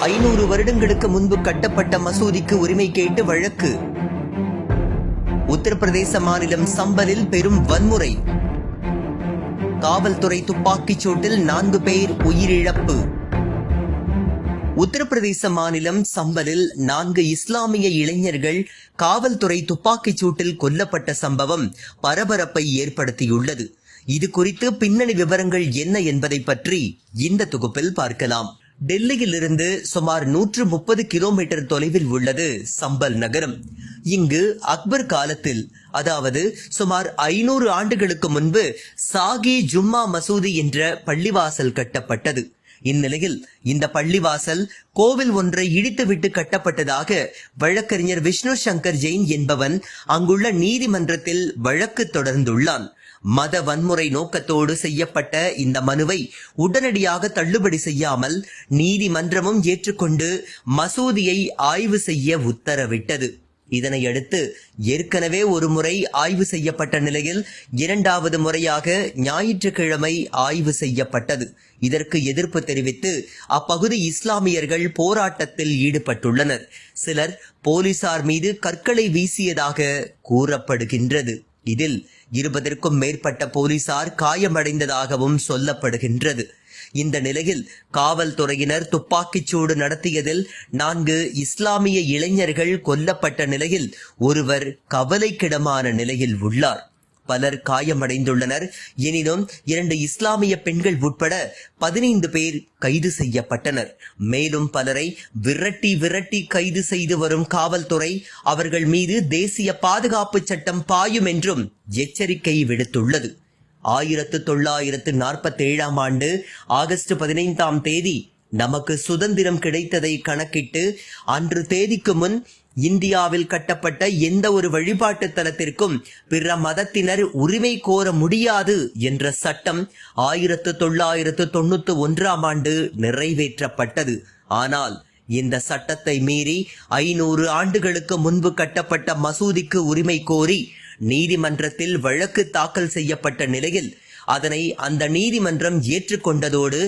500 வருடங்களுக்கு முன்பு கட்டப்பட்ட மசூதிக்கு உரிமை கேட்டு வழக்கு. உத்தரப்பிரதேச மாநிலம் சம்பலில் பெரும் வன்முறை. காவல்துறை துப்பாக்கிச் சூட்டில் 4 பேர் உயிரிழப்பு. உத்தரப்பிரதேச மாநிலம் சம்பலில் 4 இஸ்லாமிய இளைஞர்கள் காவல்துறை துப்பாக்கிச் சூட்டில் கொல்லப்பட்ட சம்பவம் பரபரப்பை ஏற்படுத்தியுள்ளது. இது குறித்து பின்னணி விவரங்கள் என்ன என்பதை பற்றி இந்த தொகுப்பில் பார்க்கலாம். டெல்லியிலிருந்து சுமார் 130 கிலோமீட்டர் தொலைவில் உள்ளது சம்பல் நகரம். இங்கு அக்பர் காலத்தில், அதாவது சுமார் 500 ஆண்டுகளுக்கு முன்பு சாகி ஜும்மா மசூதி என்ற பள்ளிவாசல் கட்டப்பட்டது. இந்நிலையில் இந்த பள்ளிவாசல் கோவில் ஒன்றை இடித்துவிட்டு கட்டப்பட்டதாக வழக்கறிஞர் விஷ்ணு சங்கர் ஜெயின் என்பவன் அங்குள்ள நீதிமன்றத்தில் வழக்கு தொடர்ந்துள்ளான். மத வன்முறை நோக்கத்தோடு செய்யப்பட்ட இந்த மனுவை உடனடியாக தள்ளுபடி செய்யாமல் நீதிமன்றமும் ஏற்றுக்கொண்டு மசூதியை ஆய்வு செய்ய உத்தரவிட்டது. இதனையடுத்து ஏற்கனவே ஒரு முறை ஆய்வு செய்யப்பட்ட நிலையில் 2வது முறையாக ஞாயிற்றுக்கிழமை ஆய்வு செய்யப்பட்டது. இதற்கு எதிர்ப்பு தெரிவித்து அப்பகுதி இஸ்லாமியர்கள் போராட்டத்தில் ஈடுபட்டுள்ளனர். சிலர் போலீசார் மீது கற்களை வீசியதாக கூறப்படுகின்றது. இதில் 20க்கும் மேற்பட்ட போலீசார் காயமடைந்ததாகவும் சொல்லப்படுகின்றது. இந்த நிலையில் காவல்துறையினர் துப்பாக்கிச்சூடு நடத்தியதில் 4 இஸ்லாமிய இளைஞர்கள் கொல்லப்பட்ட நிலையில் ஒருவர் கவலைக்கிடமான நிலையில் உள்ளார். பலர் காயமடைந்துள்ளனர். எனினும் 2 இஸ்லாமிய பெண்கள் உட்பட 15 பேர் கைது செய்யப்பட்டனர். மேலும் பலரை விரட்டி கைது செய்து வரும் காவல்துறை அவர்கள் மீது தேசிய பாதுகாப்பு சட்டம் பாயும் என்றும் எச்சரிக்கை விடுத்துள்ளது. 1947ஆம் ஆண்டு ஆகஸ்ட் 15ஆம் தேதி நமக்கு சுதந்திரம் கிடைத்ததை கணக்கிட்டு அன்று தேதிக்கு முன் இந்தியாவில் கட்டப்பட்ட எந்த ஒரு வழிபாட்டு தலத்திற்கும் பிற மதத்தினர் உரிமை கோர முடியாது என்ற சட்டம் 1991ஆம் ஆண்டு நிறைவேற்றப்பட்டது. ஆனால் இந்த சட்டத்தை மீறி 500 ஆண்டுகளுக்கு முன்பு கட்டப்பட்ட மசூதிக்கு உரிமை கோரி நீதிமன்றத்தில் வழக்கு தாக்கல் செய்யப்பட்ட நிலையில் அதனை அந்த நீதிமன்றம் ஏற்றுக்கொண்டதோடு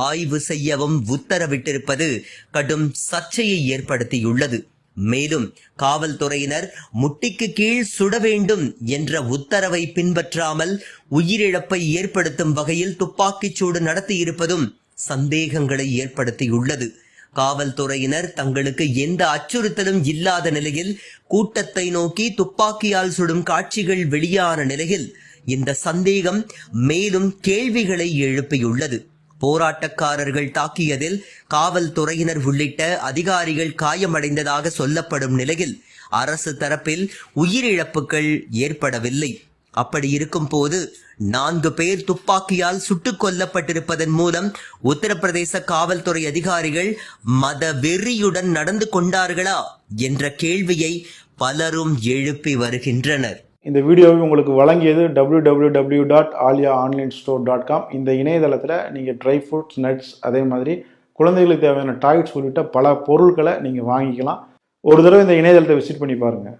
ஆய்வு செய்யவும் உத்தரவிட்டிருப்பது கடும் சர்ச்சையை ஏற்படுத்தியுள்ளது. மேலும் காவல்துறையினர் முட்டிக்கு கீழ் சுட வேண்டும் என்ற உத்தரவை பின்பற்றாமல் உயிரிழப்பை ஏற்படுத்தும் வகையில் துப்பாக்கிச்சூடு நடத்தியிருப்பதும் சந்தேகங்களை ஏற்படுத்தியுள்ளது. காவல்துறையினர் தங்களுக்கு எந்த அச்சுறுத்தலும் இல்லாத நிலையில் கூட்டத்தை நோக்கி துப்பாக்கியால் சுடும் காட்சிகள் வெளியான நிலையில் இந்த சந்தேகம் மேலும் கேள்விகளை எழுப்பியுள்ளது. போராட்டக்காரர்கள் தாக்கியதில் காவல்துறையினர் உள்ளிட்ட அதிகாரிகள் காயமடைந்ததாக சொல்லப்படும் நிலையில் அரசு தரப்பில் உயிரிழப்புகள் ஏற்படவில்லை. அப்படி இருக்கும் போது 4 பேர் துப்பாக்கியால் சுட்டுக் கொல்லப்பட்டிருப்பதன் மூலம் உத்தரப்பிரதேச காவல்துறை அதிகாரிகள் மத வெறியுடன் நடந்து கொண்டார்களா என்ற கேள்வியை பலரும் எழுப்பி வருகின்றனர். இந்த வீடியோவை உங்களுக்கு வழங்கியது www.aliaonlinestore.com. இந்த இணையதளத்தில் நீங்கள் ட்ரை ஃப்ரூட்ஸ், நட்ஸ், அதே மாதிரி குழந்தைகளுக்கு தேவையான டாய்ஸ் உள்ளிட்ட பல பொருட்களை நீங்கள் வாங்கிக்கலாம். ஒரு தடவை இந்த இணையதளத்தை விசிட் பண்ணி பாருங்கள்.